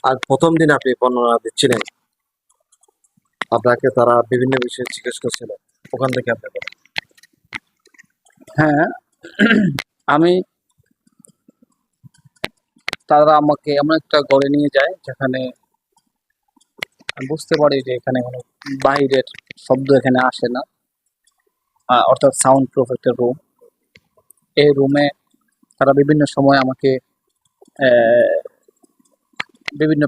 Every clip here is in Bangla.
আর প্রথম দিন আপনি বর্ণনা দিচ্ছিলেন, আপনাকে তারা বিভিন্ন বিষয়ে জিজ্ঞেস করছিল, ওখান থেকে আপনি বলেন। হ্যাঁ, আমি তারা আমাকে এমন একটা ঘরে নিয়ে যায় যেখানে আমি বুঝতে পারি যে এখানে কোনো বাইরের শব্দ এখানে আসে না, অর্থাৎ সাউন্ড প্রুফ একটা রুম। এই রুমে তারা বিভিন্ন সময় আমাকে আহ, বিভিন্ন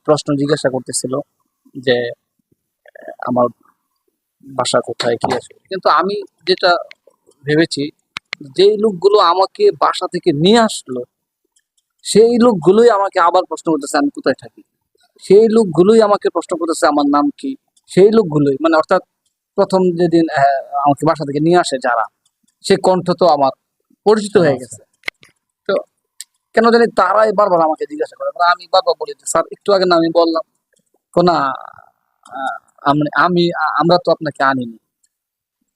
প্রশ্ন জিজ্ঞাসা করতেছিল যে আমার বাসা কোথায়, কি আছে। কিন্তু আমি যেটা ভেবেছি, যেই লোকগুলো আমাকে বাসা থেকে নিয়ে আসলো সেই লোকগুলোই আমাকে আবার প্রশ্ন করতেছে আমি কোথায় থাকি, সেই লোকগুলোই আমাকে প্রশ্ন করতেছে আমার নাম কি, সেই লোকগুলোই, মানে অর্থাৎ প্রথম যেদিন আমাকে বাসা থেকে নিয়ে আসে যারা, সে কণ্ঠ তো আমার পরিচিত হয়ে গেছে। তো কেন জানি তারাই বারবার আমাকে জিজ্ঞাসা করে, মানে আমি বারবার বলি যে, স্যার একটু আগে না আমি বললাম না, আমরা তো আপনাকে আনিনি,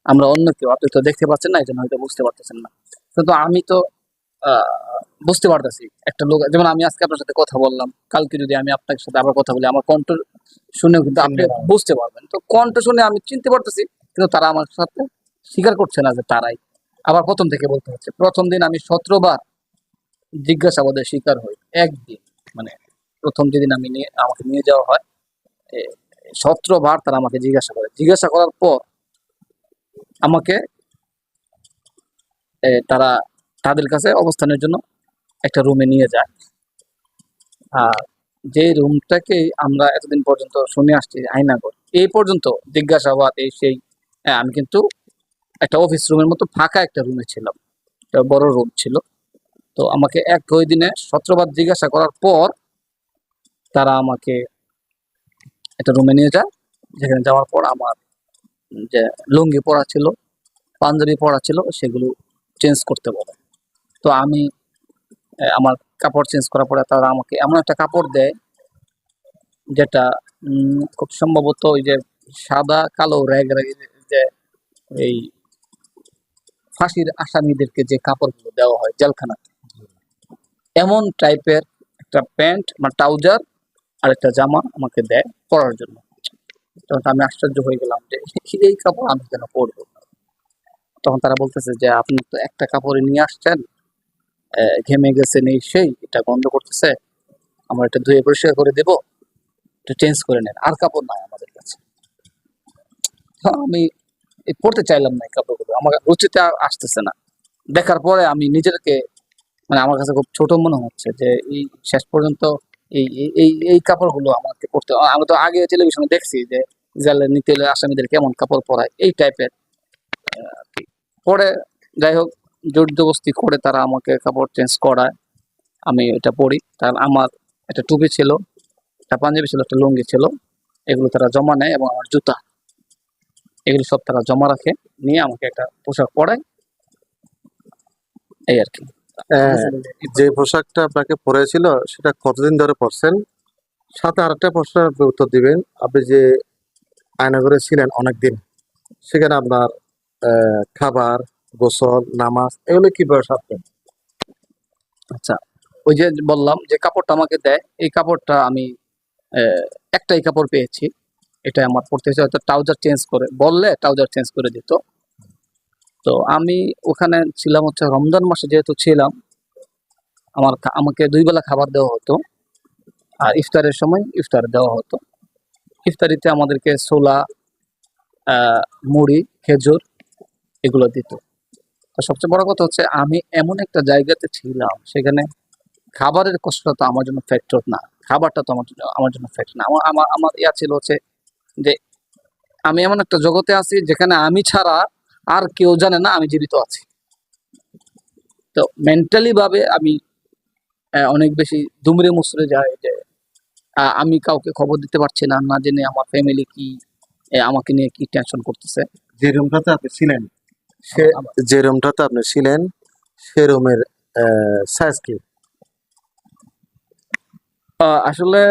আমরা অন্য কেউ, আপনি তো দেখতে পাচ্ছেন না, এই জন্য হয়তো বুঝতে পারতেছেন না। কিন্তু আমি তো বুঝতে পারতেছি একটা লোক, যেমন আমি আজকে আপনার সাথে কথা বললাম, কালকে যদি আমি আপনার সাথে আবার কথা বলি, আমার কণ্ঠ শুনেও কিন্তু আপনি বুঝতে পারবেন। তো কণ্ঠ শুনে আমি চিনতে পারতেছি, কিন্তু তারা আমার সাথে স্বীকার করছে না যে তারাই। আবার প্রথম থেকে বলতে হচ্ছে, প্রথম দিন আমি 17 বার জিজ্ঞাসাবাদের শিকার হই একদিন, মানে প্রথম যেদিন আমাকে নিয়ে যাওয়া হয়, 17 বার তারা আমাকে জিজ্ঞাসা করার পর আমাকে তারা তাদের কাছে অবস্থানের জন্য একটা রুমে নিয়ে যায়। আর যে রুমটাকে আমরা এতদিন পর্যন্ত শুনে আসছি আয়নাঘর, এই পর্যন্ত জিজ্ঞাসাবাদ এই সেই, আমি কিন্তু একটা অফিস রুমের মতো ফাঁকা একটা রুমে ছিলাম, একটা বড় রুম ছিল। তো আমাকে ওই দিনে 17 বার জিজ্ঞাসা করার পর তারা আমাকে একটা রুমে নিয়ে যায়, যেখানে যাওয়ার পর আমার যে লুঙ্গি পরা ছিল, পাঞ্জাবি পরা ছিল, সেগুলো চেঞ্জ করতে বলে। তো আমি আমার কাপড় চেঞ্জ করার পরে তারা আমাকে এমন একটা কাপড় দেয় যেটা খুব সম্ভবত ওই যে সাদা কালো র্যাগ যে এই ফাঁসির আসামিদেরকে যে কাপড়গুলো দেওয়া হয় জেলখানাতে, এমন টাইপের একটা প্যান্ট বা ট্রাউজার আর একটা জামা আমাকে দেয় পরার জন্য। তখন আমি আশ্চর্য হয়ে গেলাম যে এই কাপড় আমি কেন পরবো। তখন তারা বলতেছে যে আপনি তো একটা কাপড়ে নিয়ে আসছেন, ঘেমে গেছেন, এই সেই, এটা গন্ধ করতেছে, আমরা এটা ধুয়ে পরিষ্কার করে দেবো, একটু চেঞ্জ করে নেন, আর কাপড় নাই আমাদের কাছে। তো আমি পড়তে চাইলাম না, এই কাপড়গুলো আমার রুচিতে আসতেছে না। দেখার পরে আমি নিজেকে, মানে আমার কাছে খুব ছোট মনে হচ্ছে যে এই শেষ পর্যন্ত এই কাপড়গুলো আমাকে পড়তে, আমি তো আগে টেলিভিশনে দেখছি যে জেলে নিতে হলে আসামিদের কেমন কাপড় পরায় এই টাইপের। পরে যাই হোক, জোর জবরদস্তি করে তারা আমাকে কাপড় চেঞ্জ করায়, আমি এটা পরি। তার আমার একটা টুপি ছিল, একটা পাঞ্জাবি ছিল, একটা লুঙ্গি ছিল, এগুলো তারা জমা নেয়, এবং আমার জুতা, এগুলো সব তারা জমা রাখে, নিয়ে আমাকে একটা পোশাক পরায়, এই আর কি। যে পোশাকটা আপনাকে পরেছিল সেটা কতদিন ধরে পরছেন? সাথে আরেকটা প্রশ্নের আপনি উত্তর দিবেন, আপনি যে আয়নাঘরে ছিলেন অনেকদিন, সেখানে আপনার খাবার, গোসল, নামাজ এগুলো কিভাবে সারতেন? আচ্ছা, ওই যে বললাম যে কাপড়টা আমাকে দেয়, এই কাপড়টা আমি একটাই কাপড় পেয়েছি, এটা আমার পড়তে হয়েছে, হয়তো ট্রাউজার চেঞ্জ করে বললে ট্রাউজার চেঞ্জ করে দিত। তো আমি ওখানে ছিলাম হচ্ছে রমজান মাসে, যেহেতু ছিলাম, আমাকে 2 বেলা খাবার দেওয়া হতো, আর ইফতারের সময় ইফতার দেওয়া হতো। ইফতারিতে আমাদেরকে ছোলা, মুড়ি, খেজুর এগুলো দিত। তো সবচেয়ে বড় কথা হচ্ছে আমি এমন একটা জায়গাতে ছিলাম, সেখানে খাবারের কষ্টটা তো আমার জন্য ফ্যাক্টর না, খাবারটা তো আমার জন্য ফ্যাক্টর না। আমার আমার আমার ইয়া ছিল হচ্ছে যে আমি এমন একটা জগতে আছি যেখানে আমি ছাড়া আর কেউ জানে না আমি জীবিত আছি। তো মেন্টালি ভাবে আমি অনেক বেশি দুমড়ে মুচড়ে যাই যে আমি কাউকে খবর দিতে পারছি না, না জেনে আমার ফ্যামিলি কি আমাকে নিয়ে কি টেনশন করতেছে। যে রুমটাতে আপনি ছিলেন, সে যে রুমটাতে আপনি ছিলেন সে রুমের সাইজ কি? আসলে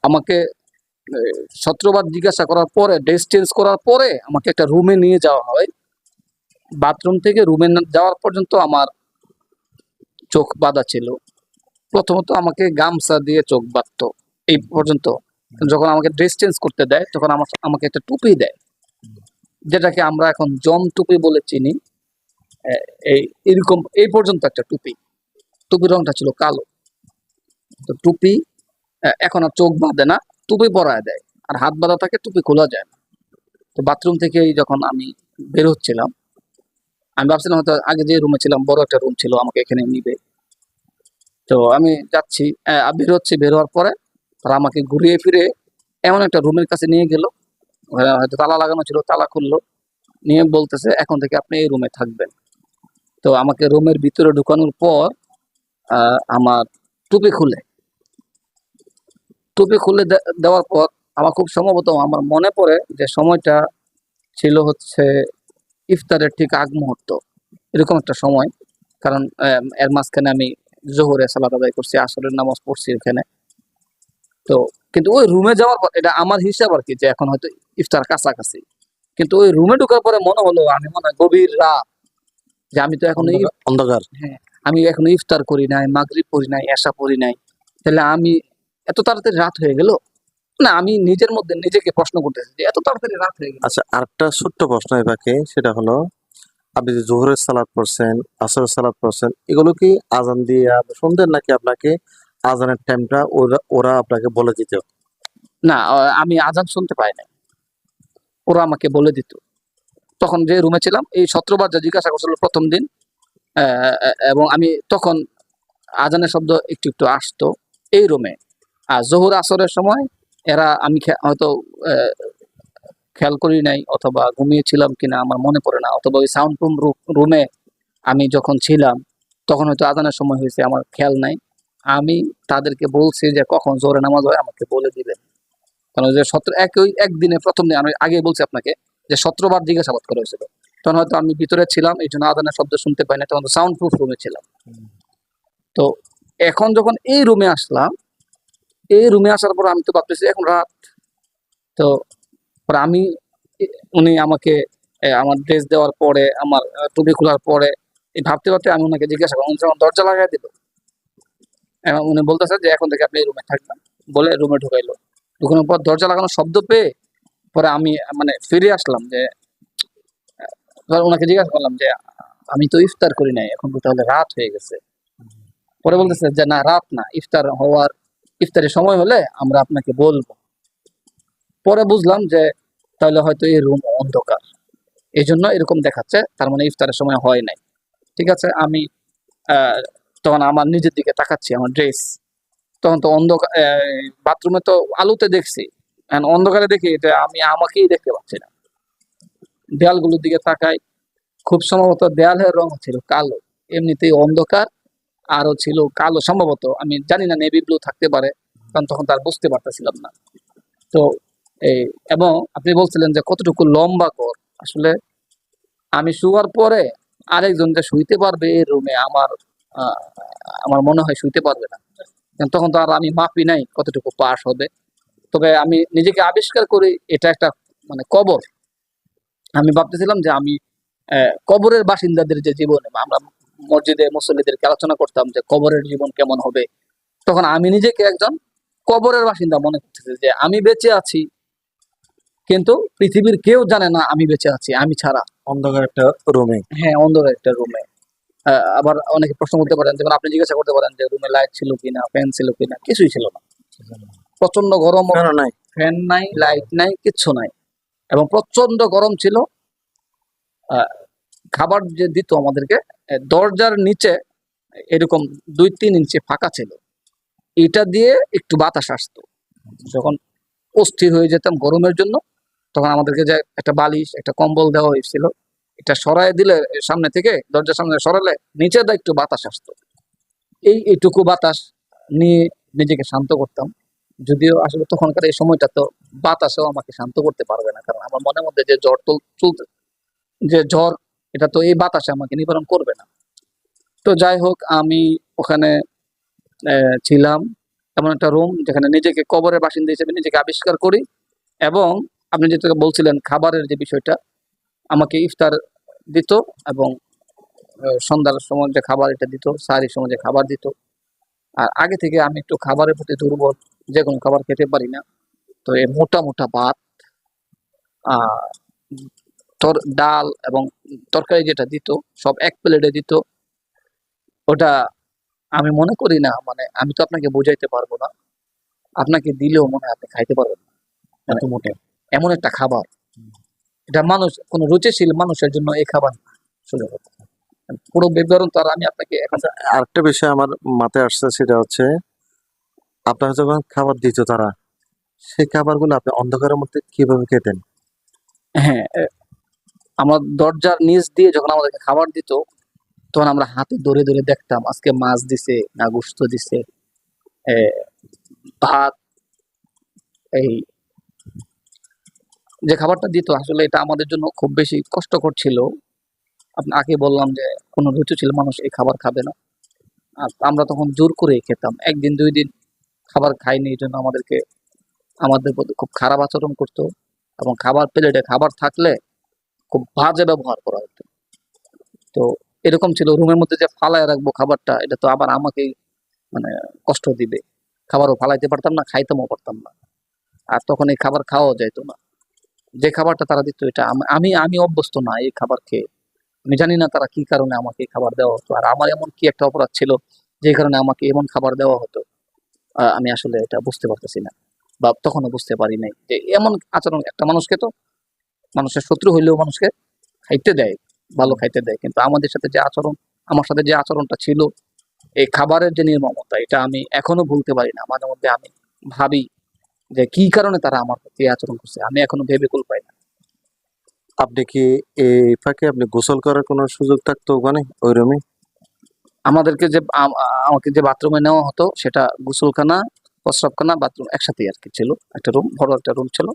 আমাকে 17 বার জিজ্ঞাসা করার পরে, ড্রেস চেঞ্জ করার পরে আমাকে একটা রুমে নিয়ে যাওয়া হয়। বাথরুম থেকে রুমে যাওয়ার পর্যন্ত আমার চোখ বাঁধা ছিল, প্রথমত আমাকে গামছা দিয়ে চোখ বাঁধতো এই পর্যন্ত। কিন্তু যখন আমাকে ড্রেস চেঞ্জ করতে দেয় তখন আমাকে একটা টুপি দেয়, যেটাকে আমরা এখন জম টুপি বলে চিনি। এ- এই এরকম এই পর্যন্ত একটা টুপি, টুপির রংটা ছিল কালো। তো টুপি এখন আর চোখ বাঁধে না, টুপি পরায় দেয়, আর হাত বাঁধা থাকে, টুপি খোলা যায় না। তো বাথরুম থেকে যখন আমি বের হচ্ছিলাম, আমি ভাবছিলাম হয়তো আগে যে রুমে ছিলাম বড় একটা রুম ছিল, আমাকে এখানে নিবে। তো আমি যাচ্ছি, বের হচ্ছি, বের হওয়ার পরে তারা আমাকে ঘুরিয়ে ফিরে এমন একটা রুমের কাছে নিয়ে গেল, ওখানে হয়তো তালা লাগানো ছিল, তালা খুললো, নিয়ে বলতেছে এখন থেকে আপনি এই রুমে থাকবেন। তো আমাকে রুমের ভিতরে ঢুকানোর পর আমার টুপি খুলে দেওয়ার পর আমার খুব সম্ভবত আমার মনে পড়ে যে সময়টা ছিল হচ্ছে ইফতারের ঠিক আগ মুহূর্ত, এরকম একটা সময়। কারণ এর মাঝখানে আমি জোহরে সালাত আদায় করছি, আসরের নামাজ পড়ছি ওখানে। তো কিন্তু ওই রুমে যাওয়ার পর এটা আমার হিসাব আর কি, যে এখন হয়তো ইফতার কাছাকাছি, কিন্তু ওই রুমে ঢোকার পরে মনে হলো আমি মনে হয় গভীর রাত, যে আমি তো এখন অন্ধকার অন্ধকার। হ্যাঁ, আমি এখনো ইফতার করি নাই, মাগরিব পড়ি নাই, এশা পড়ি নাই, তাহলে আমি এত তাড়াতাড়ি রাত হয়ে গেল। না, আমি নিজের মধ্যে নিজেকে প্রশ্ন করতেছি যে এত তাড়াতাড়ি রাত হয়ে গেল। আচ্ছা, আরেকটা ছোট্ট প্রশ্ন এবারে, সেটা হলো আপনি যে জোহরের সালাত পড়ছেন, আসরের সালাত পড়ছেন, এগুলো কি আজান দিয়ে আপনি শুনতেন, নাকি আপনাকে আজানের টাইমটা ওরা ওরা আপনাকে বলে দিত? না, আমি আজান শুনতে পাই নাই, ওরা আমাকে বলে দিত। তখন যে রুমে ছিলাম এই 17 বার যা জিজ্ঞাসা করছিল প্রথম দিন, এবং আমি তখন আজানের শব্দ একটু একটু আসতো এই রুমে। আর জোহর আসরের সময় এরা আমি হয়তো আহ, খেয়াল করি নাই, অথবা ঘুমিয়েছিলাম কিনা আমার মনে পড়ে না, অথবা ওই সাউন্ড রুমে আমি যখন ছিলাম তখন হয়তো আজানের সময় হয়েছে, আমার খেয়াল নাই। আমি তাদেরকে বলছি যে কখন জোহরের নামাজ হয় আমাকে বলে দিবেন। কারণ ওই যে 17 ওই একদিনে প্রথম দিন আমি আগে বলছি আপনাকে যে 17 বার জিজ্ঞাসাবাদ করা হয়েছিল, তখন হয়তো আমি ভিতরে ছিলাম, এই জন্য আজানের শব্দ শুনতে পাই না, তখন সাউন্ড প্রুফ রুমে ছিলাম। তো এখন যখন এই রুমে আসলাম, এই রুমে আসার পর আমি তো ভাবতেছি এখন রাত। তো পরে উনি আমাকে আমার ড্রেস দেওয়ার পরে, আমার টুপি খোলার পরে, এই ভাবতে ভাবতে আমি ওনাকে জিজ্ঞাসা করলাম, উনি যখন দরজা লাগাই দিল, এবং উনি বলতেছে যে এখন থেকে আপনি এই রুমে থাকবেন, বলে রুমে ঢুকাইলো। ঢুকানোর পর দরজা লাগানোর শব্দ পেয়ে পরে আমি মানে ফিরে আসলাম, যে ওনাকে জিজ্ঞাসা করলাম যে আমি তো ইফতার করি নাই, এখন তো তাহলে রাত হয়ে গেছে। পরে বলতেছে যে না, রাত না, ইফতারের সময় হলে আমরা আপনাকে বলবো। পরে বুঝলাম যে তাহলে হয়তো এই রুম অন্ধকার, এই জন্য এরকম দেখাচ্ছে, তার মানে ইফতারের সময় হয় নাই। ঠিক আছে, আমি আহ, তখন আমার নিজের দিকে তাকাচ্ছি, আমার ড্রেস তখন তো অন্ধকার, বাথরুমে তো আলোতে দেখছি, অন্ধকারে দেখি যে আমি আমাকেই দেখতে পাচ্ছি না। দেয়ালগুলোর দিকে তাকাই, খুব সম্ভবত দেয়ালের রং ছিল কালো, এমনিতেই অন্ধকার, আরো ছিল কালো, সম্ভবত আমি জানি না, নেভি ব্লু থাকতে পারে, কারণ তখন তার বুঝতে পারতেছিলাম না। তো এই, এবং আপনি বলছিলেন যে কতটুকু লম্বা কর, আসলে আমি শোয়ার পরে আরেকজন যে শুইতে পারবে এই রুমে, আহ, আমার মনে হয় শুইতে পারবে না, কারণ তখন তো আর আমি মাপি নাই কতটুকু পাশ হবে। তবে আমি নিজেকে আবিষ্কার করি এটা একটা মানে কবর। আমি ভাবতেছিলাম যে আমি কবরের বাসিন্দাদের যে জীবন, আমরা মসজিদে মুসল্লিদেরকে আলোচনা করতাম যে কবরের জীবন কেমন হবে, তখন আমি নিজেকে একজন কবরের বাসিন্দা মনে করতেছি, যে আমি বেঁচে আছি, কিন্তু পৃথিবীর কেউ জানে না আমি বেঁচে আছি আমি ছাড়া। অন্ধকার একটা রুমে। হ্যাঁ, অন্ধকার একটা রুমে। আবার অনেকে প্রশ্ন করতে পারেন, যেমন আপনি জিজ্ঞাসা করতে পারেন যে রুমে লাইট ছিল কিনা, ফ্যান ছিল কিনা, কিছুই ছিল না। প্রচন্ড গরম, কেন নাই? ফ্যান নাই, লাইট নাই, কিচ্ছু নাই, এবং প্রচন্ড গরম ছিল। আহ, খাবার যে দিত আমাদেরকে, দরজার নিচে এরকম 2-3 ইঞ্চি ফাঁকা ছিল, এটা দিয়ে একটু বাতাস আসতো। যখন অস্থির হয়ে যেতাম গরমের জন্য, তখন আমাদেরকে যে একটা বালিশ, একটা কম্বল দেওয়া হয়েছিল, এটা সরায় দিলে সামনে থেকে, দরজার সামনে সরালে নিচে দা একটু বাতাস আসতো। এইটুকু বাতাস নিয়ে নিজেকে শান্ত করতাম। যদিও আসলে তখনকার এই সময়টা তো বাতাসও আমাকে শান্ত করতে পারবে না, কারণ আমার মনের মধ্যে যে চলতে, যে ঝড়, এটা তো এই বাতাসে আমাকে নিবারণ করবে না। তো যাই হোক, আমি ওখানে ছিলাম, এমন একটা রুম যেখানে নিজেকে কবরের বাসিন্দা হিসেবে নিজেকে আবিষ্কার করি। এবং আপনি যেটা বলছিলেন খাবারের যে বিষয়টা, আমাকে ইফতার দিত, এবং সন্ধ্যার সময় যে খাবার এটা দিত, সাহারির সময় যে খাবার দিত, আর আগে থেকে আমি একটু খাবারের প্রতি দুর্বল, যে কোনো খাবার খেতে পারি না। তো এই মোটা মোটা ভাত, আহ ডাল এবং তরকারি যেটা দিত, সব এক প্লেটে দিত। ওটা আমি মনে করি না, মানে আমি তো আপনাকে বোঝাইতে পারবো না, আপনাকে দিলেও মনে হয় আপনি খাইতে পারবেন না। মানে এত মোটা। এমন একটা খাবার, এটা মানুষ, কোন রুচিশীল মানুষের জন্য এই খাবার না। আসলে পুরো বিবরণ তো আর আমি আপনাকে এখন। আরেকটা বিষয় আমার মাথায় আসছে, সেটা হচ্ছে আপনার যখন খাবার দিত তারা, সেই খাবারগুলো আপনি অন্ধকারের মধ্যে কিভাবে খেতেন? হ্যাঁ, আমার দরজার নিচ দিয়ে যখন আমাদেরকে খাবার দিত, তখন আমরা হাতে ধরে ধরে দেখতাম আজকে মাছ দিছে না গোশত দিছে, এ, ভাত, এই যে খাবারটা দিত আসলে এটা আমাদের জন্য খুব বেশি কষ্টকর ছিল। আপনি আগে বললাম যে কোনো রুচিশীল মানুষ এই খাবার খাবে না। আর আমরা তখন জোর করে খেতাম, একদিন দুই দিন খাবার খাইনি, এই জন্য আমাদেরকে, আমাদের প্রতি খুব খারাপ আচরণ করতো। এবং খাবার প্লেটে খাবার থাকলে খুব বাজে ব্যবহার করা হতো। তো এরকম ছিল, রুমের মধ্যে যে ফালায় রাখবো খাবারটা, এটা তো আবার আমাকেই মানে কষ্ট দিবে। খাবারও ফালাইতে পারতাম না, খাইতেও পারতাম না। আর তখন এই খাবার খাওয়াও যাইতো না। যে খাবারটা তারা দিত, এটা আমি আমি অভ্যস্ত না এই খাবার খেয়ে। আমি জানি না তারা কি কারণে আমাকে এই খাবার দেওয়া হতো, আর আমার এমন কি একটা অপরাধ ছিল যে কারণে আমাকে এমন খাবার দেওয়া হতো। আমি আসলে এটা বুঝতে পারতেছি না, বা তখনও বুঝতে পারি নাই যে এমন আচরণ একটা মানুষকে, তো মানুষের শত্রু হইলেও মানুষকে খাইতে দেয়, ভালো খাইতে দেয়, কিন্তু আমাদের সাথে যে আচরণ, আমার সাথে যে আচরণটা ছিল, এই খাবারের যে নির্মমতা, এটা আমি এখনো ভুলতে পারি না। মাঝে মধ্যে আমি ভাবি যে কি কারণে তারা আমার প্রতি এই আচরণ করছে, আমি এখনো ভেবে কুল পাই না। আপনি কি এই ফাঁকে আপনি গোসল করার কোনো সুযোগ থাকতো ওখানে ওই রুমে? আমাদেরকে যে আমাকে যে বাথরুমে নেওয়া হতো, সেটা গোসলখানা, প্রস্রাবখানা, বাথরুম একসাথেই আর কি ছিল। একটা রুম, বড় একটা রুম ছিল।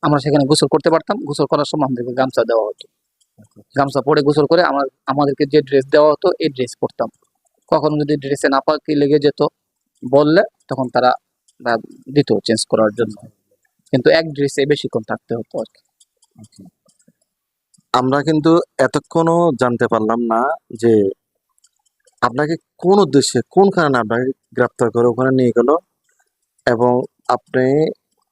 আমরা সেখানে গোসল করতে পারতাম। গোসল করার সময় আমাদেরকে গামছা দেওয়া হতো। গামছা পরে গোসল করে আমাদেরকে যে ড্রেস দেওয়া হতো, এই ড্রেস পরতাম। কখনো যদি ড্রেসে নাপাকি লেগে যেত, বললে তখন তারা আহ, দিত চেঞ্জ করার জন্য। কিন্তু এক ড্রেসে বেশিক্ষণ থাকতে হতো আর কি। আমরা কিন্তু এতক্ষণও জানতে পারলাম না যে আপনাকে কোন উদ্দেশ্যে, কোন কারণে আপনাকে গ্রেপ্তার করে ওখানে নিয়ে গেল, এবং আপনি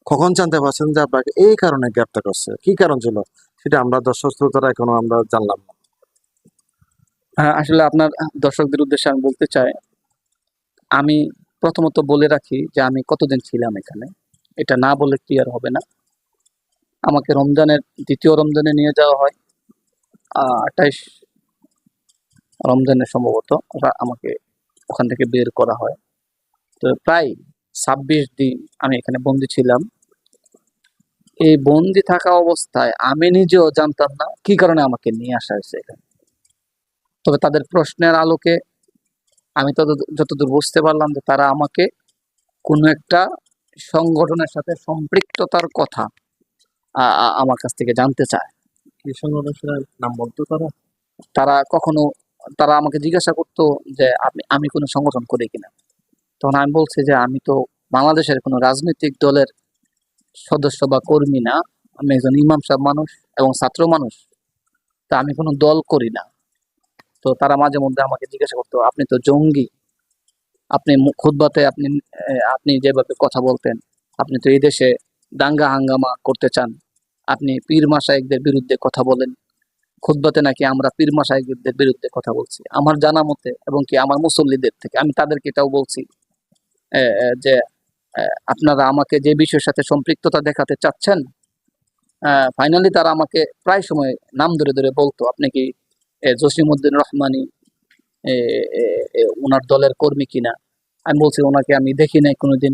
কখন জানতে পারছেন যে আপনাকে এই কারণে গ্রেপ্তার করছে, কি কারণ ছিল, সেটা আমরা দর্শক শ্রোতারা এখনো আমরা জানলাম না। আসলে আপনার দর্শকদের উদ্দেশ্যে আমি বলতে চাই, আমি প্রথমত বলে রাখি যে আমি কতদিন ছিলাম এখানে, এটা না বলে ক্লিয়ার হবে না। আমাকে রমজানের দ্বিতীয় রমজানে নিয়ে যাওয়া হয়, 28 রমজানে সম্ভবত ওরা আমাকে ওখান থেকে বের করা হয়। তো প্রায় 26 দিন আমি এখানে বন্দি ছিলাম। এই বন্দি থাকা অবস্থায় আমি নিজেও জানতাম না কি কারণে আমাকে নিয়ে আসা হয়েছে এখানে। তবে তাদের প্রশ্নের আলোকে আমি তো যতদূর বুঝতে পারলাম যে তারা আমাকে কোনো একটা সংগঠনের সাথে সম্পৃক্ততার কথা আমার কাছ থেকে জানতে চায়। কি সংগঠনের নাম বলতো তারা? তারা কখনো, তারা আমাকে জিজ্ঞাসা করতো যে আমি কোনো সংগঠন করি কিনা। তখন আমি বলছি যে আমি তো বাংলাদেশের কোনো রাজনৈতিক দলের সদস্য বা কর্মী না, আমি একজন ইমাম সাহেব মানুষ এবং ছাত্র মানুষ, তা আমি কোনো দল করি না। তো তারা মাঝে মধ্যে আমাকে জিজ্ঞাসা করতো, আপনি তো জঙ্গি, আপনি খুতবাতে আপনি যেভাবে কথা বলতেন, আপনি তো এই দেশে দাঙ্গা হাঙ্গামা করতে চান, আপনি পীর মাশায়েখদের বিরুদ্ধে কথা বলেন, খুতবাতে নাকি আমরা পীর মাশায়েখদের বিরুদ্ধে কথা বলছি। আমার জানা মতে এবং কি আমার মুসল্লিদের থেকে আমি তাদেরকে এটাও বলছি যে আপনারা আমাকে যে বিষয়ের সাথে সম্পৃক্ততা দেখাতে চাচ্ছেন, ফাইনালি তারা আমাকে প্রায় সময় নাম ধরে ধরে বলতো, আপনি কি জসিমউদ্দিন রহমানী ওনার দলের কর্মী কিনা। আমি বলছি ওনাকে আমি দেখি নাই কোনোদিন,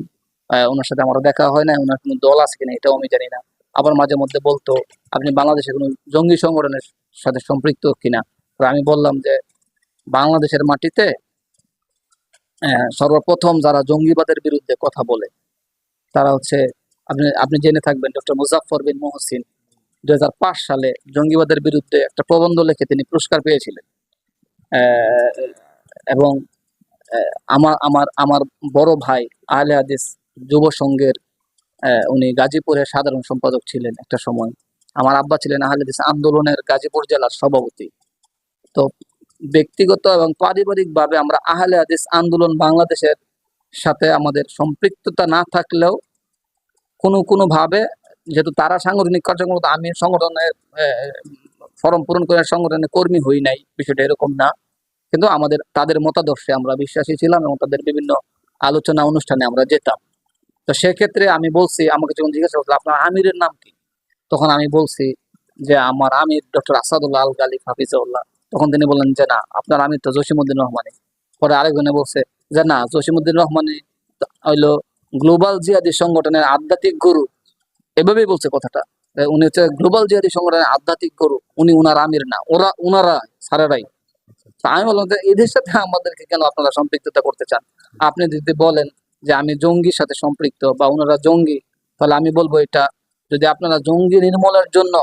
ওনার সাথে আমার দেখা হয় না, ওনার কোনো দল আছে কিনা এটাও আমি জানি না। আবার মাঝে মধ্যে বলতো, আপনি বাংলাদেশের কোনো জঙ্গি সংগঠনের সাথে সম্পৃক্ত কিনা। তো আমি বললাম যে বাংলাদেশের মাটিতে সর্বপ্রথম যারা জঙ্গিবাদের বিরুদ্ধে কথা বলে তারা হচ্ছে, আপনি আপনি জেনে থাকবেন, ডক্টর মুজাফফর বিন মুহসিন 2005 সালে জঙ্গিবাদের বিরুদ্ধে একটা প্রবন্ধ লিখে তিনি পুরস্কার পেয়েছিলেন। আহ, এবং আমার আমার আমার বড় ভাই আহলে হাদিস যুব সংঘের, উনি গাজীপুরের সাধারণ সম্পাদক ছিলেন একটা সময়। আমার আব্বা ছিলেন আহলে হাদিস আন্দোলনের গাজীপুর জেলার সভাপতি। তো ব্যক্তিগত এবং পারিবারিক ভাবে আমরা আহলে হাদিস আন্দোলন বাংলাদেশের সাথে আমাদের সম্পৃক্ততা না থাকলেও কোনো ভাবে, যেহেতু তারা সাংগঠনিক কার্যক্রম, আমি সংগঠনের ফর্ম পূরণ করে সংগঠনের কর্মী হই নাই, বিষয়টা এরকম না। কিন্তু তাদের মতাদর্শে আমরা বিশ্বাসী ছিলাম এবং তাদের বিভিন্ন আলোচনা অনুষ্ঠানে আমরা যেতাম। তো সেক্ষেত্রে আমি বলছি, আমাকে যখন জিজ্ঞাসা করছিল আপনার আমিরের নাম কি, তখন আমি বলছি যে আমার আমির ডক্টর আসাদুল্লাহ আল গালিব হাফিজাউল্লাহ। তখন তিনি বললেন যে না, আপনার আমির তো জসিমউদ্দিন রহমানী। পরে আরেকজনে বলছে যে না, জসিমউদ্দিন রহমানী হইলো গ্লোবাল জিহাদি সংগঠনের আধ্যাত্মিক গুরু, এভাবেই বলছে কথাটা। উনি হচ্ছে গ্লোবাল জিহাদি সংগঠনের আধ্যাত্মিক গুরু, উনি উনার আমির না, উনারা সারারাই। তা আমি বললাম যে এদের সাথে আমাদেরকে কেন আপনারা সম্পৃক্ততা করতে চান? আপনি যদি বলেন যে আমি জঙ্গির সাথে সম্পৃক্ত বা ওনারা জঙ্গি, তাহলে আমি বলবো এটা, যদি আপনারা জঙ্গি নির্মূলের জন্য,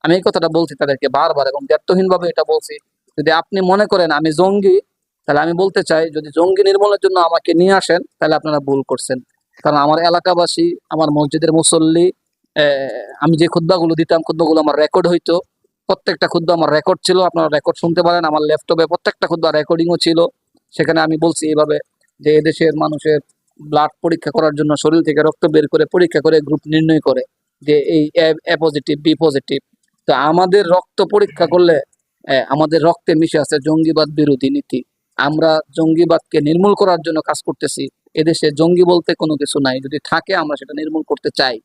আমি এই কথাটা বলছি তাদেরকে বারবার এবং ব্যর্থহীন ভাবে এটা বলছি, যদি আপনি মনে করেন আমি জঙ্গি, তাহলে আমি বলতে চাই যদি জঙ্গি নির্মূলের জন্য আমাকে নিয়ে আসেন তাহলে আপনারা ভুল করছেন। কারণ আমার এলাকাবাসী, আমার মসজিদের মুসল্লি, আমি যে খুতবাগুলো দিতাম, খুতবাগুলো আমার রেকর্ড হইতো, প্রত্যেকটা খুতবা আমার রেকর্ড ছিল, আপনারা রেকর্ড শুনতে পারেন, আমার ল্যাপটপে প্রত্যেকটা খুতবা রেকর্ডিংও ছিল। সেখানে আমি বলছি এইভাবে যে এদেশের মানুষের ব্লাড পরীক্ষা করার জন্য শরীর থেকে রক্ত বের করে পরীক্ষা করে গ্রুপ নির্ণয় করে যে এই এ পজিটিভ, বি পজিটিভ। তো আমাদের রক্ত পরীক্ষা করলে আমাদের রক্তে মিশে আছে জঙ্গিবাদ বিরোধী নীতি। আমরা জঙ্গিবাদকে নির্মূল করার জন্য কাজ করতেছি। এদেশে জঙ্গি বলতে কোনো কিছু নাই, যদি থাকে আমরা সেটা নির্মূল করতে চাই।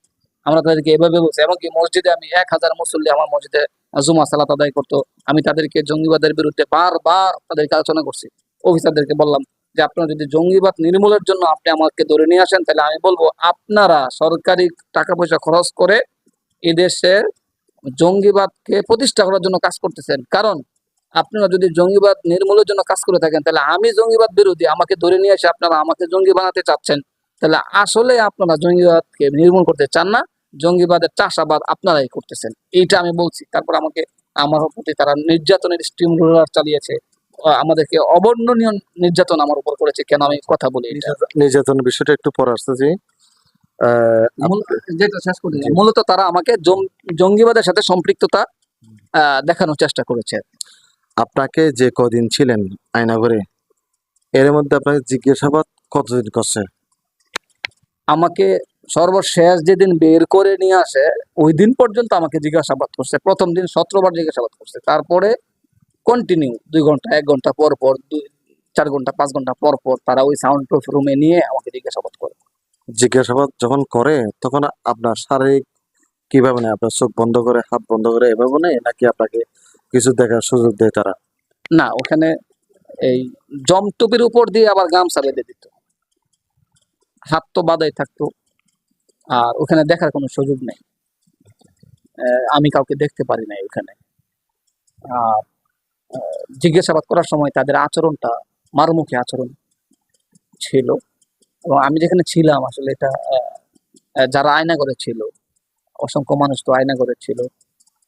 আমরা তাদেরকে এভাবে বলছি, এমনকি মসজিদে আমি 1000 মুসল্লি আমার মসজিদে জুমা সালাত আদায় করতো, আমি তাদেরকে জঙ্গিবাদের বিরুদ্ধে বারবার তাদেরকে আলোচনা করছি। অফিসারদেরকে বললাম যে আপনারা যদি জঙ্গিবাদ নির্মূলের জন্য আপনি আমাকে ধরে নিয়ে আসেন, তাহলে আমি বলবো আপনারা সরকারি টাকা পয়সা খরচ করে এদেশে জঙ্গিবাদকে প্রতিষ্ঠা করার জন্য কাজ করতেছেন। কারণ আপনারা যদি জঙ্গিবাদ নির্মূলের জন্য কাজ করে থাকেন, তাহলে আমি জঙ্গিবাদ বিরোধী, আমাকে ধরে নিয়ে এসে আপনারা আমাকে জঙ্গি বানাতে চাচ্ছেন, তাহলে আসলে আপনারা জঙ্গিবাদকে নির্মূল করতে চান না, জঙ্গিবাদের চাষাবাদ আপনারাই করতেছেন। এইটা আমি বলছি। তারপর আমার প্রতি তারা নির্যাতনের স্টিম রোলার চালিয়েছে, আমাদেরকে অবর্ণনীয় নির্যাতন আমার উপর করেছে। কেন আমি কথা বলি এটা? নির্যাতনের বিষয়টা একটু পরে আসতেছি। যেটা শেষ করি, মূলত তারা আমাকে জঙ্গিবাদের সাথে সম্পৃক্ততা দেখানোর চেষ্টা করেছে। আপনাকে যে কদিন ছিলেন আয়নাঘরে, এর মধ্যে আপনাকে জিজ্ঞাসাবাদ কতদিন করছে? আমাকে সর্বশেষ যেদিন বের করে নিয়ে আসে ওই দিন পর্যন্ত আমাকে জিজ্ঞাসাবাদ করছে। প্রথম দিন 17 বার জিজ্ঞাসাবাদ করছে, তারপরে কন্টিনিউ 2 ঘন্টা, 1 ঘন্টা পর পর, 4 ঘন্টা, 5 ঘন্টা পর পর তারা ওই সাউন্ড প্রুফ রুমে নিয়ে আমাকে জিজ্ঞাসাবাদ করে। জিজ্ঞাসাবাদ যখন করে তখন আপনার শারীরিক কিভাবে নেয়? আপনার চোখ বন্ধ করে, হাত বন্ধ করে এভাবে নেয়, নাকি আপনাকে কিছু দেখার সুযোগ দেয় তারা? না, ওখানে এই জমটুপির উপর দিয়ে আবার গামছা বেঁধে দিত, হাত তো বাঁধাই থাকতো, আর ওখানে দেখার কোনো সুযোগ নেই। আমি কাউকে দেখতে পারি নাই ওখানে। আর জিজ্ঞাসাবাদ করার সময় তাদের আচরণটা মারমুখী আচরণ ছিল। এবং আমি যেখানে ছিলাম আসলে এটা যারা আয়নাঘরে ছিল, অসংখ্য মানুষ তো আয়নাঘরে ছিল,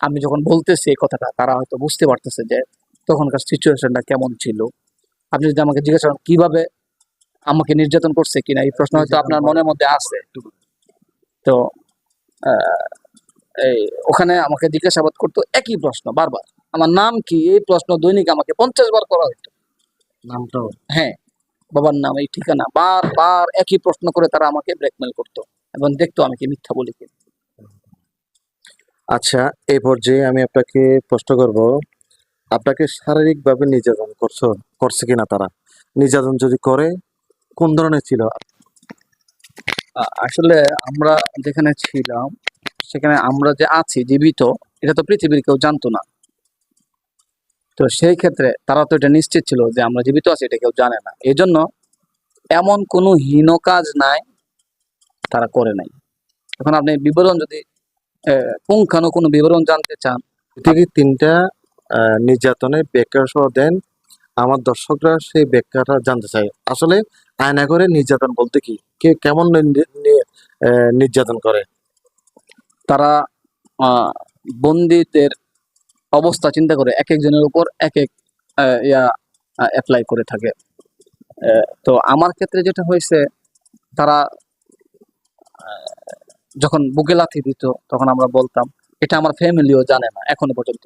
আমি যখন বলতেছি এই কথাটা তারা হয়তো বুঝতে পারতেছে যে তখনকার সিচুয়েশনটা কেমন ছিল। আপনি যদি আমাকে জিজ্ঞাসা করেন কিভাবে আমাকে নির্যাতন করছে কিনা, এই প্রশ্ন হয়তো আপনার মনের মধ্যে আছে। তো আহ, এই ওখানে আমাকে জিজ্ঞাসাবাদ করতো একই প্রশ্ন বারবার, আমার নাম কি, এই প্রশ্ন দৈনিক আমাকে 50 বার করা হতো। নামটাও? হ্যাঁ, বাবার নাম, এই ঠিকানা, বারবার একই প্রশ্ন করে তারা আমাকে ব্ল্যাকমেল করতো এবং দেখতো আমি কি মিথ্যা বলি কিনা। আচ্ছা, এই পর্যায়ে আমি আপনাকে প্রশ্ন করব, আপনাকে শারীরিকভাবে নির্যাতন করছে কিনা তারা? নির্যাতন যদি করে, কোন ধরনের ছিল? আসলে আমরা যেখানে ছিলাম সেখানে আমরা যে আছি জীবিত, এটা তো পৃথিবীর কেউ জানতো না। তো সেই ক্ষেত্রে তারা তো এটা নিশ্চিত ছিল যে আমরা জীবিত আছি, এটা কেউ জানে না। এই জন্য এমন কোনো হীন কাজ নাই তারা করে নাই। এখন আপনি বিবরণ যদি পুঙ্খানু কোনো বিবরণ জানতে চান, থেকে 3টা নির্যাতনের ব্যাখ্যা সহ দেন, আমার দর্শকরা সেই ব্যাখ্যাটা জানতে চায়। আসলে আয়নাঘরে নির্যাতন বলতে কি, কে কেমন নির্যাতন করে? তারা বন্দীদের অবস্থা চিন্তা করে এক একজনের উপর এক এক ইয়া অ্যাপ্লাই করে থাকে। তো আমার ক্ষেত্রে যেটা হয়েছে, তারা যখন বুকে লাথি দিত তখন আমরা বলতাম, এটা আমার ফ্যামিলিও জানে না এখনো পর্যন্ত।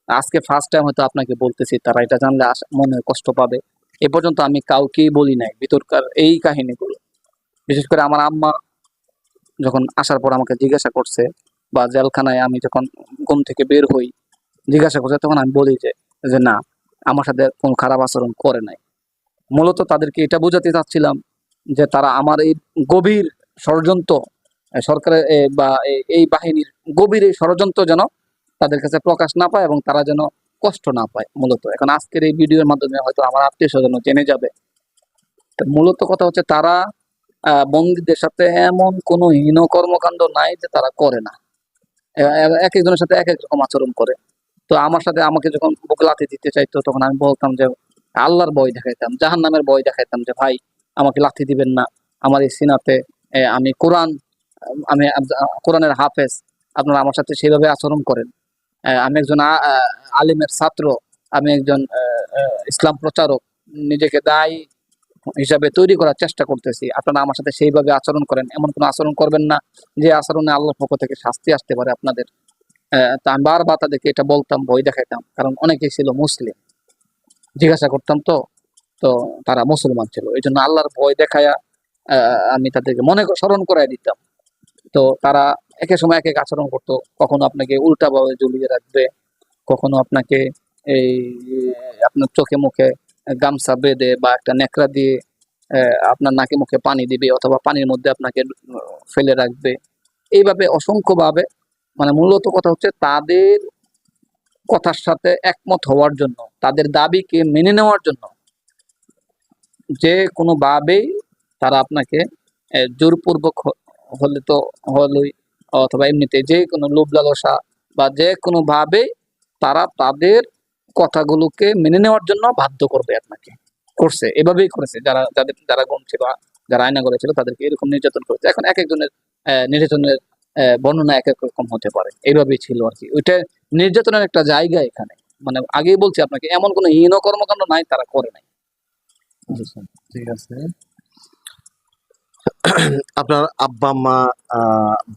আজকে ফার্স্ট টাইম হয়তো আপনাকে বলতেছি, তারা এটা জানলে মনে কষ্ট পাবে। এ পর্যন্ত আমি কাউকেই বলি নাই ভিতরকার এই কাহিনীগুলো। বিশেষ করে আমার আম্মা যখন আসার পর আমাকে জিজ্ঞাসা করছে, বা জেলখানায় আমি যখন ঘুম থেকে বের হই জিজ্ঞাসা করছে, তখন আমি বলি যে যে না, আমার সাথে কোনো খারাপ আচরণ করে নাই। মূলত তাদেরকে এটা বোঝাতে চাচ্ছিলাম যে তারা আমার এই গভীর ষড়যন্ত্র, সরকারের বা এই বাহিনীর গভীর এই ষড়যন্ত্র যেন তাদের কাছে প্রকাশ না পায় এবং তারা যেন কষ্ট না পায়। মূলত এখন আজকের এই ভিডিওর মাধ্যমে হয়তো আমার আত্মীয় স্বজন জেনে যাবে। তো মূলত কথা হচ্ছে তারা বন্দীদের সাথে এমন কোনো হীন কর্মকাণ্ড নাই যে তারা করে না। এক একজনের সাথে এক এক রকম আচরণ করে। তো আমার সাথে আমাকে যখন বুকে লাথি দিতে চাইতো তখন আমি বলতাম যে আল্লাহর ভয় দেখাইতাম, জাহান্নামের ভয় দেখাইতাম যে ভাই আমাকে লাথি দিবেন না, আমার এই সিনাতে আমি কোরআন, আমি কোরআনের হাফেজ, আপনারা আমার সাথে সেইভাবে আচরণ করেন। আমি একজন আলিমের ছাত্র, আমি একজন ইসলাম প্রচারক, নিজেকে দায়ী হিসাবে তৈরি করার চেষ্টা করতেছি, আপনারা আমার সাথে সেইভাবে আচরণ করেন, এমন কোনো আচরণ করবেন না যে আচরণে আল্লাহর পক্ষ থেকে শাস্তি আসতে পারে আপনাদের। তা আমি বারবার তাদেরকে এটা বলতাম, ভয় দেখাইতাম, কারণ অনেকেই ছিল মুসলিম, জিজ্ঞাসা করতাম তো, তো তারা মুসলমান ছিল, এই জন্য আল্লাহর ভয় দেখায়া আমি তাদেরকে স্মরণ করাই দিতাম। তো তারা এক এক সময় এক এক আচরণ করতো, কখনো আপনাকে উল্টাভাবে ঝুলিয়ে রাখবে, কখনো আপনাকে এই আপনার চোখে মুখে গামছা বেঁধে বা একটা ন্যাকড়া দিয়ে আপনার নাকে মুখে পানি দিবে, অথবা পানির মধ্যে আপনাকে ফেলে রাখবে। এইভাবে অসংখ্যভাবে, মানে মূলত কথা হচ্ছে তাদের কথার সাথে একমত হওয়ার জন্য, তাদের দাবিকে মেনে নেওয়ার জন্য যে কোনোভাবেই তারা আপনাকে জোরপূর্বক হলে তো হলোই, অথবা এমনিতে যে কোনো লোভ লালসা বা যে কোনোভাবেই তারা তাদের কথাগুলোকে মেনে নেওয়ার জন্য বাধ্য করবে আপনাকে। করছে, এভাবেই করেছে, যারা গুম ছিল, যারা আয়না করেছিল তাদেরকে এরকম নির্যাতন করেছে। এখন এক একজনের নির্যাতনের বর্ণনা এক এক রকম হতে পারে, এইভাবেই ছিল আর কি। ওইটা নির্যাতনের একটা জায়গা এখানে, মানে আগেই বলছি আপনাকে, এমন কোনো হীন কর্মকাণ্ড নাই তারা করে নাই। জি স্যার। ঠিক আছে। আপনার আব্বা মা,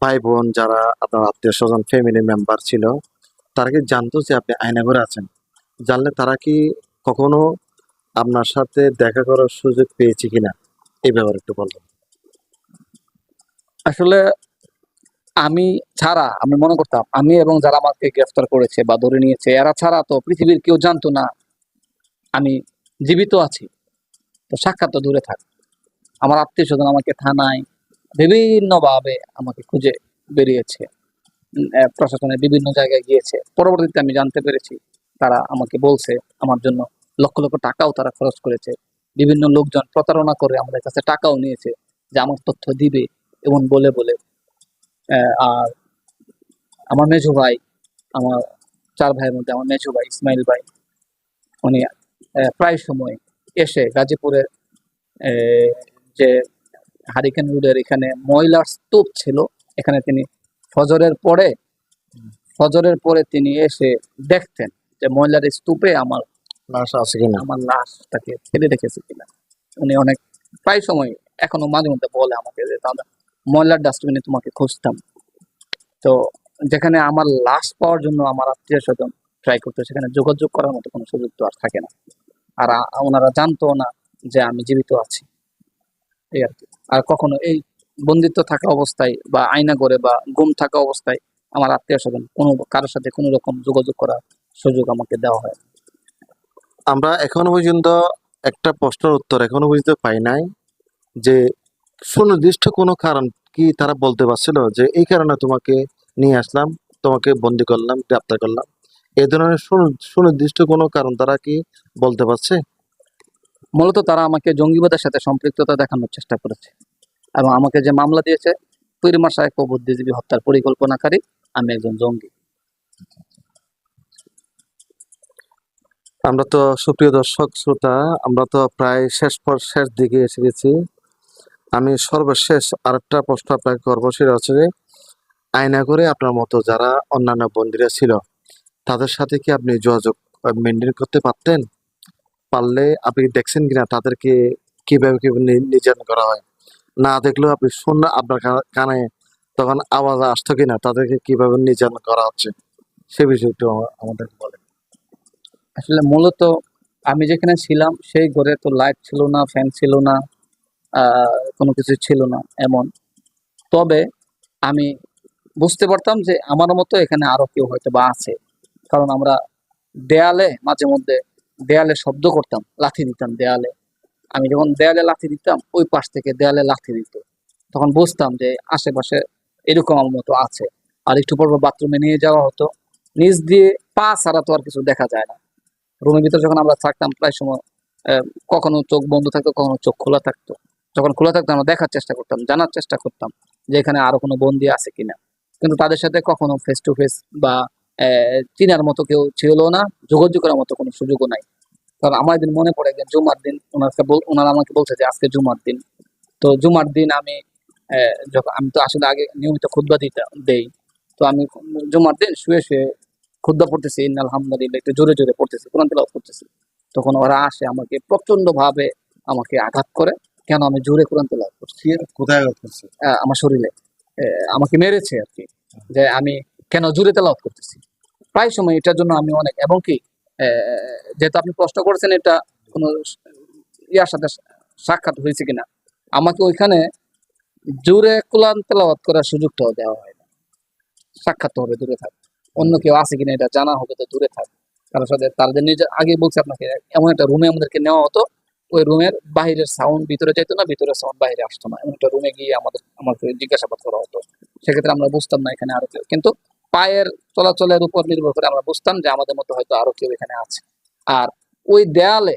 ভাই বোন, যারা আপনার আত্মীয় স্বজন ফ্যামিলি মেম্বার ছিল, তারা কি জানতো যে আপনি আয়নাঘরে আছেন? জানলে তারা কি কখনো আপনার সাথে দেখা করার সুযোগ পেয়েছে কিনা, এই ব্যাপারে একটু বলবেন। আসলে আমি ছাড়া, আমি মনে করতাম আমি এবং যারা আমাকে গ্রেফতার করেছে বা ধরে নিয়েছে এরা ছাড়া তো পৃথিবীর কেউ জানতো না আমি জীবিত আছি। তো সাক্ষাৎ তো দূরে থাক, আমার আত্মীয় স্বজন আমাকে থানায় বিভিন্নভাবে আমাকে খুঁজে বেরিয়েছে, প্রশাসনের বিভিন্ন জায়গায় গিয়েছে। পরবর্তীতে আমি জানতে পেরেছি তারা আমাকে বলছে আমার জন্য লক্ষ লক্ষ টাকাও তারা খরচ করেছে। বিভিন্ন লোকজন প্রতারণা করে আমাদের কাছে টাকাও নিয়েছে যে আমার তথ্য দিবে এমন বলে বলে। আর আমার মেঝো ভাই, আমার ৪ ভাইয়ের মধ্যে আমার মেঝো ভাই ইসমাইল ভাই, উনি প্রায় সময় এসে গাজীপুরের যে হারিকেন রোডের এখানে ময়লার স্তূপ ছিল, এখানে তিনি ফজরের পরে ফজরের পরে তিনি এসে দেখতেন যে ময়লার স্তূপে আমার লাশ আছে কিনা। আমার লাশটাকে ফেলে রেখেছে কিনা। উনি অনেক প্রায় সময় এখনো মাঝে মধ্যে বলে আমাকে যে দাদা ময়লার ডাস্টবিনে তোমাকে খুঁজতাম। তো যেখানে আমার লাশ পাওয়ার জন্য আমার আত্মীয় স্বজন ট্রাই করতো, সেখানে যোগাযোগ করার মতো কোনো সুযোগ তো আর থাকে না। আর ওনারা জানতো না যে আমি জীবিত আছি, এই আর কি। আর কখনো এই বন্দিত্ব থাকা অবস্থায় বা আয়না করে বা গুম থাকা অবস্থায় আমার আত্মীয় স্বজন কোনো কারোর সাথে কোনো রকম যোগাযোগ করার সুযোগ আমাকে দেওয়া হয়। আমরা এখনো পর্যন্ত একটা প্রশ্নের উত্তর এখনো পর্যন্ত পাই নাই, যে সুনির্দিষ্ট কোনো কারণ কি তারা বলতে পারছিল যে এই কারণে তোমাকে নিয়ে আসলাম, তোমাকে বন্দি করলাম, গ্রেপ্তার করলাম, এই ধরনের সুনির্দিষ্ট কোনো কারণ তারা কি বলতে পারছে? মূলত তারা আমাকে জঙ্গিবাদের সাথে সম্পৃক্ততা দেখানোর চেষ্টা করেছে এবং আমাকে যে মামলা দিয়েছে পীর মাশায়েখ ও বুদ্ধিজীবী হত্যার পরিকল্পনাকারী, আমি একজন জঙ্গি। আমরা তো সুপ্রিয় দর্শক শ্রোতা, আমরা তো প্রায় শেষ দিকে এসে গেছি। আমি সর্বশেষ আরেকটা প্রশ্ন আপনাকে করবো, সেটা হচ্ছে যে আয়না করে আপনার মতো যারা অন্যান্য বন্দীরা ছিল তাদের সাথে কি আপনি যোগাযোগ মেনটেন করতে পারতেন? পারলে আপনি দেখছেন কিনা তাদেরকে কিভাবে কিভাবে নির্যাতন করা হয়? না দেখলেও আপনি শুনলে আপনার কানে তখন আওয়াজ আসতো কিনা তাদেরকে কিভাবে নির্যাতন করা হচ্ছে, সে বিষয়ে একটু আমাদের বলেন। আসলে মূলত আমি যেখানে ছিলাম সেই ঘরে তো লাইট ছিল না, ফ্যান ছিল না, কোনো কিছু ছিল না এমন। তবে আমি বুঝতে পারতাম যে আমার মতো এখানে আরো কেউ হয়তো বা আছে। কারণ আমরা দেয়ালে মাঝে মধ্যে দেয়ালে শব্দ করতাম, লাথি দিতাম দেয়ালে। আমি যখন দেয়ালে লাথি দিতাম, ওই পাশ থেকে দেয়ালে লাথি দিত। তখন বুঝতাম যে আশেপাশে এরকম আমার মতো আছে। আর একটু পর পর বাথরুমে নিয়ে যাওয়া হতো। নিচ দিয়ে পা ছাড়া তো আর কিছু দেখা যায় না। রুমের ভিতরে যখন আমরা থাকতাম প্রায় সময় আহ, কখনো চোখ বন্ধ থাকতো, কখনো চোখ খোলা থাকতো। যখন খোলা থাকতো আমরা দেখার চেষ্টা করতাম, জানার চেষ্টা করতাম যে এখানে আরো কোনো বন্দী আছে কিনা। কিন্তু তাদের সাথে কখনো ফেস টু ফেস বা চিনার মতো কেউ ছিল না, যোগাযোগ করার মতো কোনো সুযোগও নাই। কারণ আমার একদিন মনে পড়ে একদিন জুমার দিন, ওনারা আমাকে বলছে যে আজকে জুমার দিন। তো জুমার দিন আমি যখন আমি তো আসলে আগে নিয়মিত খুতবা দেই। তো আমি জুমার দিন শুয়ে শুয়ে খুতবা পড়তেছি, আলহামদুলিল্লাহ একটু জোরে জোরে পড়তেছি, কোরআন তেলাওয়াত করতেছি। তখন ওরা আসে আমাকে প্রচন্ড ভাবে আমাকে আঘাত করে, কেন আমি জোরে কোরআন তেলাওয়াত করছি। কি কোথায় করছে? আমার শরীরে আমাকে মেরেছে আর কি, যে আমি কেন জোরে তেলাওয়াত করতেছি। প্রায় সময় এটার জন্য আমি অনেক, এবং কি যেহেতু আপনি প্রশ্ন করেছেন এটা কোনো ইয়ার সাথে সাক্ষাৎ হয়েছে কিনা, আমাকে ওইখানে জোরে কোরআন তেলাওয়াত করার সুযোগটাও দেওয়া হয় না। সাক্ষাৎ তো হবে, দূরে থাক, অন্য কেউ আছে কিনা এটা জানা হবে, তো দূরে থাক। কারোর সাথে তাদের নিজে আগে বলছে আপনাকে, এমন একটা রুমে আমাদেরকে নেওয়া হতো। ওই রুমের বাহিরের সাউন্ড ভিতরে যেত না, ভিতরের সাউন্ড বাইরে আসতো না, এমন একটা রুমে গিয়ে আমাকে জিজ্ঞাসাবাদ করা হতো। সেক্ষেত্রে আমরা বুঝতাম না এখানে আরো কেউ, কিন্তু পায়ের চলাচলের উপর নির্ভর করে আমরা বুঝতাম যে আমাদের মতো হয়তো আরো কেউ এখানে আছে। আর ওই দেয়ালে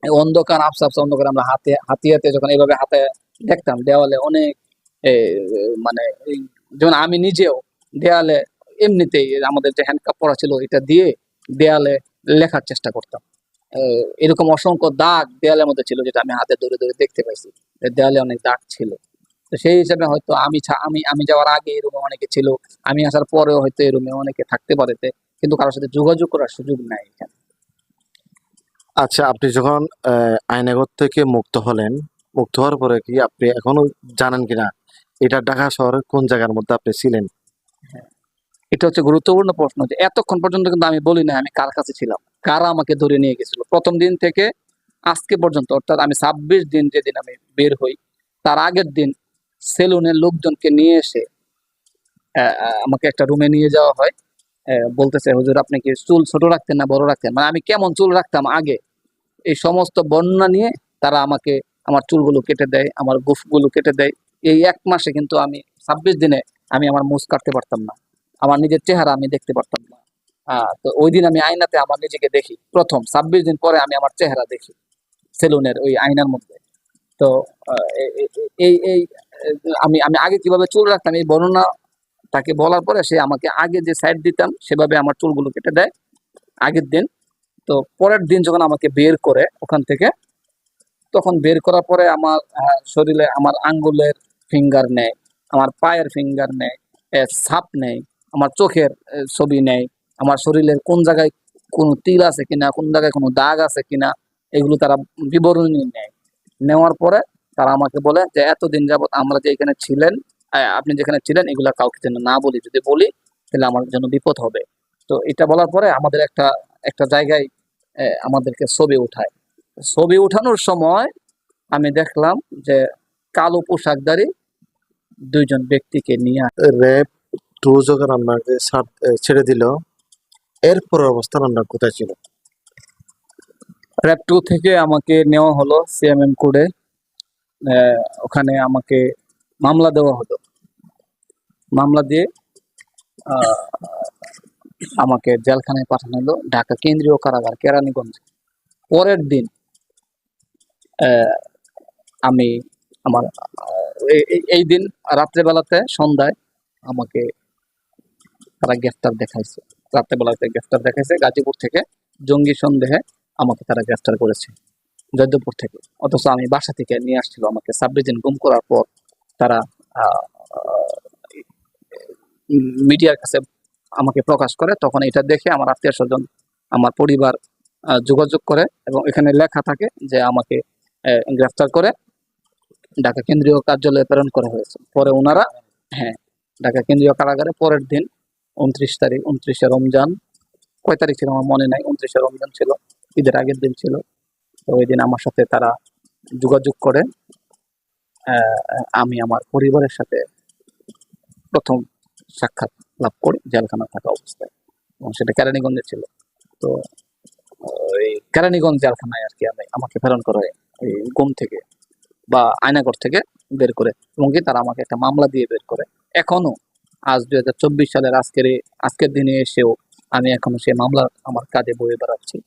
এই অন্ধকার, আবছা আবছা অন্ধকার, আমরা হাতিয়াতে যখন এইভাবে হাতে দেখতাম দেওয়ালে অনেক এ, মানে যেমন আমি নিজেও দেয়ালে এমনিতেই আমাদের যে হ্যান্ডকাপ পরা ছিল এটা দিয়ে দেয়ালে লেখার চেষ্টা করতাম। এরকম অসংখ্য দাগ দেয়ালের মধ্যে ছিল, যেটা আমি হাতে ধরে ধরে দেখতে পাইছি যে দেয়ালে অনেক দাগ ছিল। তো সেই হিসাবে হয়তো আমি যাওয়ার আগে এই রুমে অনেকে ছিল, আমি আসার পরেও হয়তো এই রুমে অনেকে থাকতে পারে, কিন্তু কারোর সাথে যোগাযোগ করার সুযোগ নাই এখানে। আচ্ছা, আপনি যখন আয়নাগর থেকে মুক্ত হলেন, মুক্ত হওয়ার পরে কি আপনি এখনো জানেন কিনা এটা ঢাকা শহরের কোন জায়গার মধ্যে আপনি ছিলেন? এটা হচ্ছে গুরুত্বপূর্ণ প্রশ্ন, যে এতক্ষণ পর্যন্ত কিন্তু আমি বলি না আমি কার কাছে ছিলাম, কারা আমাকে ধরে নিয়ে গেছিল প্রথম দিন থেকে আজকে পর্যন্ত। অর্থাৎ আমি 26 দিন যেদিন আমি বের হই, তার আগের দিন সেলুনের লোকজনকে নিয়ে এসে আমাকে একটা রুমে নিয়ে যাওয়া হয়। বলতেছে, হুজুর আপনি কি চুল ছোট রাখতেন না বড় রাখতেন, মানে আমি কেমন চুল রাখতাম আগে, এই সমস্ত বর্ণনা নিয়ে তারা আমাকে আমার চুলগুলো কেটে দেয়, আমার গোফগুলো কেটে দেয়। এই 1 মাসে কিন্তু আমি 26 দিনে আমি আমার মুছ কাটতে পারতাম না, আমার নিজের চেহারা আমি দেখতে পারতাম না। তো ওই দিন আমি আয়নাতে আমার নিজেকে দেখি প্রথম, 26 দিন পরে আমি আমার চেহারা দেখি সেলুনের ওই আয়নার মধ্যে। তো এই আমি আমি আগে কিভাবে চুল রাখতাম এই বর্ণনা তাকে বলার পরে সে আমাকে আগে যে সাইড দিতাম সেভাবে আমার চুলগুলো কেটে দেয় আগের দিন। তো পরের দিন যখন আমাকে বের করে ওখান থেকে, তখন বের করার পরে আমার শরীরে আমার আঙ্গুলের ফিঙ্গার নেয়, আমার পায়ের ফিঙ্গার নেয়, ছাপ নেয়, আমার চোখের ছবি নেয়, আমার শরীরের কোন জায়গায় কোনো তিল আছে কিনা, কোন জায়গায় কোনো দাগ আছে কিনা, এগুলো তারা বিবরণী নেয়। নেওয়ার পরে তারা আমাকে বলে যে এতদিন যাবত আমরা যে এখানে ছিলেন, আপনি যেখানে ছিলেন এগুলা কাউকে যেন না বলি, যদি বলি তাহলে আমার জন্য বিপদ হবে। তো এটা বলার পরে আমাদের একটা একটা জায়গায় আমাদেরকে ছবি উঠায়। ছবি উঠানোর সময় আমি দেখলাম যে কালো পোশাকধারী 2 জন ব্যক্তিকে নিয়ে র্যাব 2 যখন আপনাকে ছেড়ে দিল, এরপর অবস্থান আপনার কোথায় ছিল? র্যাব 2 থেকে আমাকে নেওয়া হলো সিএমএম কোর্টে। ওখানে আমাকে মামলা দেওয়া হলো। মামলা দিয়ে আহ, আমাকে জেলখানায় পাঠানো হলো, ঢাকা কেন্দ্রীয় কারাগার কেরানীগঞ্জ। পরের দিন আহ, আমি আমার এই দিন রাত্রেবেলাতে সন্ধ্যায় আমাকে তারা গ্রেফতার দেখাইছে। রাত্রেবেলাতে গ্রেফতার দেখাইছে গাজীপুর থেকে, জঙ্গি সন্দেহে আমাকে তারা গ্রেফতার করেছে জয়দেবপুর থেকে। অথচ আমি বাসা থেকে নিয়ে আসছিল আমাকে 26 দিন গুম করার পর তারা মিডিয়ার কাছে আমাকে প্রকাশ করে। তখন এটা দেখে আমার আত্মীয় স্বজন, আমার পরিবার যোগাযোগ করে, এবং এখানে লেখা থাকে যে আমাকে গ্রেফতার করে ঢাকা কেন্দ্রীয় কার্যালয়ে প্রেরণ করা হয়েছে। পরে ওনারা, হ্যাঁ, ঢাকা কেন্দ্রীয় কারাগারে পরের দিন 29 তারিখ, 29শে রমজান, কয় তারিখ ছিল আমার মনে নাই, 29শে রমজান ছিল, ঈদের আগের দিন ছিল। তো ওই দিন আমার সাথে তারা যোগাযোগ করে আমি আমার পরিবারের সাথে প্রথম সাক্ষাৎ লাভ করি জেলখানা থাকা অবস্থায়, এবং সেটা কেরানীগঞ্জে ছিল। তো ওই কেরানীগঞ্জ জেলখানায় আর কি আমাকে প্রেরণ করা হয় এই গুম থেকে বা আয়নাগর থেকে বের করে, এবং কি তারা আমাকে একটা মামলা দিয়ে বের করে। এখনো আজ 2024 সালের আজকের দিনে এসেও আমি এখনো সেই মামলা আমার কাজে বয়ে বেড়াচ্ছি।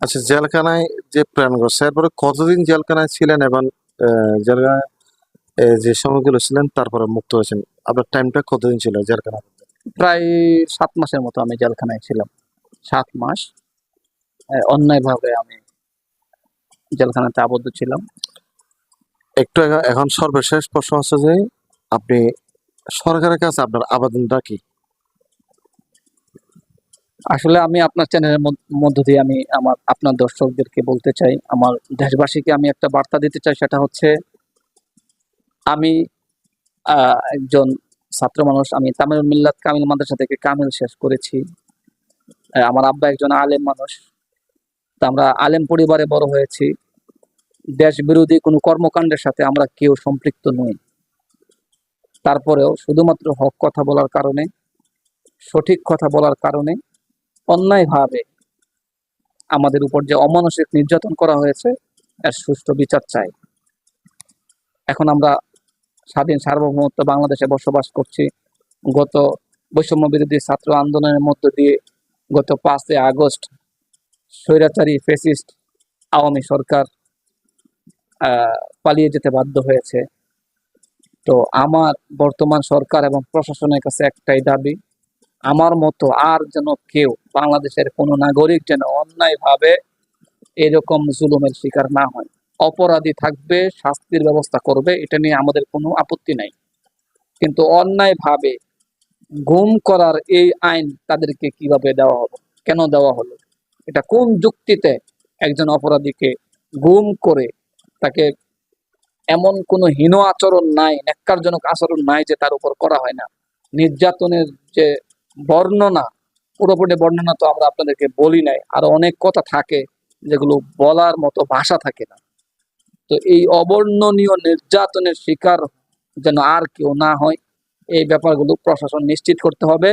আচ্ছা, জেলখানায় যে প্রেরণ করছে এরপরে কতদিন জেলখানায় ছিলেন এবং জেলখানায় যে সময়গুলো ছিলেন তারপরে মুক্ত হয়েছেন, আপনার টাইমটা কতদিন ছিল জেলখানায়? প্রায় 7 মাসের মতো আমি জেলখানায় ছিলাম। 7 মাস অন্যায়ভাবে আমি জেলখানাতে আবদ্ধ ছিলাম। একটু এখন সর্বশেষ প্রশ্ন হচ্ছে যে আপনি সরকারের কাছে আপনার আবেদনটা কি? আসলে আমি আপনার চ্যানেলের মধ্য দিয়ে আমি আপনার দর্শকদেরকে বলতে চাই, আমার দেশবাসীকে আমি একটা বার্তা দিতে চাই। সেটা হচ্ছে, আমি একজন ছাত্র মানুষ। আমি তামিল মিল্লাত কামিল মাদ্রাসা থেকে কামিল শেষ করেছি। আমার আব্বা একজন আলেম মানুষ। তা আমরা আলেম পরিবারে বড় হয়েছি। দেশ বিরোধী কোনো কর্মকাণ্ডের সাথে আমরা কেউ সম্পৃক্ত নই। তারপরেও শুধুমাত্র হক কথা বলার কারণে, সঠিক কথা বলার কারণে অন্যায়ভাবে আমাদের উপর যে অমানসিক নির্যাতন করা হয়েছে, এর সুষ্ঠু বিচার চাই। এখন আমরা স্বাধীন সার্বভৌমত্ব বাংলাদেশে বসবাস করছি। গত বৈষম্য বিরোধী ছাত্র আন্দোলনের মধ্য দিয়ে গত 5 আগস্ট স্বৈরাচারী ফ্যাসিস্ট আওয়ামী সরকার পালিয়ে যেতে বাধ্য হয়েছে। তো আমার বর্তমান সরকার এবং প্রশাসনের কাছে একটাই দাবি, আমার মতো আর যেন কেউ, বাংলাদেশের কোনো নাগরিক যেন অন্যায়ভাবে এরকম জুলুমের শিকার না হয়। অপরাধী থাকবে, শাস্তির ব্যবস্থা করবে, এটা নিয়ে আমাদের কোনো আপত্তি নাই। কিন্তু অন্যায়ভাবে গুম করার এই আইন তাদেরকে কিভাবে দেওয়া হলো, কেন দেওয়া হলো, এটা কোন যুক্তিতে একজন অপরাধীকে গুম করে তাকে এমন কোনো হীন আচরণ নাই, ন্যাক্কারজনক আচরণ নাই যে তার উপর করা হয় না। নির্যাতনের যে বর্ণনা, পুরোপুরি বর্ণনা তো আমরা আপনাদেরকে বলি নাই, আরো অনেক কথা থাকে যেগুলো বলার মতো ভাষা থাকে না। তো এই অবর্ণনীয় নির্যাতনের শিকার যেন আর কেউ না হয়, এই ব্যাপারগুলো প্রশাসন নিশ্চিত করতে হবে।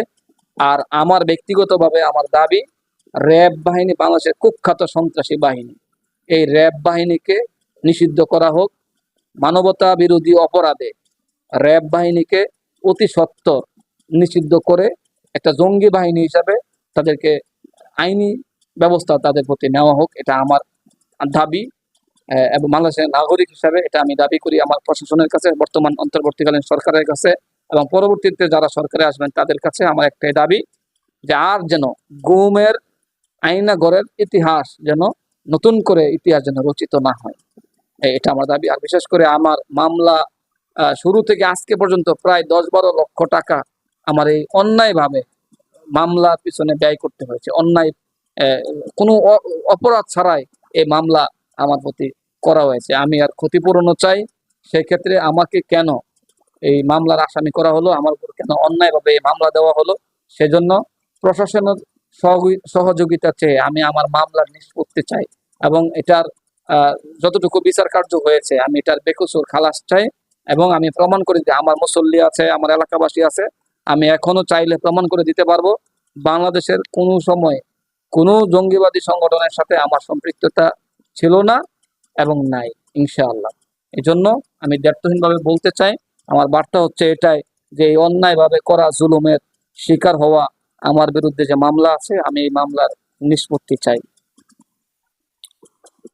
আর আমার ব্যক্তিগতভাবে আমার দাবি, র্যাব বাহিনী বাংলাদেশের কুখ্যাত সন্ত্রাসী বাহিনী, এই র্যাব বাহিনীকে নিষিদ্ধ করা হোক। মানবতা বিরোধী অপরাধে র্যাব বাহিনীকে অতি সত্বর নিষিদ্ধ করে একটা জঙ্গি বাহিনী হিসাবে তাদেরকে আইনি ব্যবস্থা তাদের প্রতি নেওয়া হোক, এটা আমার দাবি। এবং বাংলাদেশের নাগরিক হিসাবে এটা আমি দাবি করি আমার প্রশাসনের কাছে, বর্তমান অন্তর্বর্তীকালীন সরকারের কাছে, এবং পরবর্তীতে যারা সরকারে আসবেন তাদের কাছে আমার একটাই দাবি, যে আর যেন গুমের আইনাগরের ইতিহাস যেন নতুন করে ইতিহাস যেন রচিত না হয়, এটা আমার দাবি। আর বিশেষ করে আমার মামলা শুরু থেকে আজকে পর্যন্ত প্রায় 10-12 লক্ষ টাকা আমার এই অন্যায়ভাবে মামলার পিছনে ব্যয় করতে হয়েছে। অন্যায় কোনো অপরাধ ছাড়াই এই মামলা আমার প্রতি করা হয়েছে। আমি আর ক্ষতিপূরণও চাই। সেক্ষেত্রে আমাকে কেন এই মামলার আসামি করা হলো, আমার উপর কেন অন্যায়ভাবে এই মামলা দেওয়া হলো, সেজন্য প্রশাসনের সহযোগিতা চেয়ে আমি আমার মামলার নিষ্পত্তি চাই, এবং এটার যতটুকু বিচার কার্য হয়েছে আমি এটার বেকসুর খালাস চাই। এবং আমি প্রমাণ করে দিই, আমার মুসল্লি আছে, আমার এলাকাবাসী আছে, আমি এখনো চাইলে প্রমাণ করে দিতে পারবো বাংলাদেশের কোনো সময় কোনো জঙ্গিবাদী সংগঠনের সাথে আমার সম্পৃক্ততা ছিল না এবং নাই, ইনশাআল্লাহ। এই জন্য আমি দ্ব্যর্থহীনভাবে বলতে চাই, আমার বার্তা হচ্ছে এটাই, যে এই অন্যায়ভাবে করা জুলুমের শিকার হওয়া আমার বিরুদ্ধে যে মামলা আছে, আমি এই মামলার নিষ্পত্তি চাই।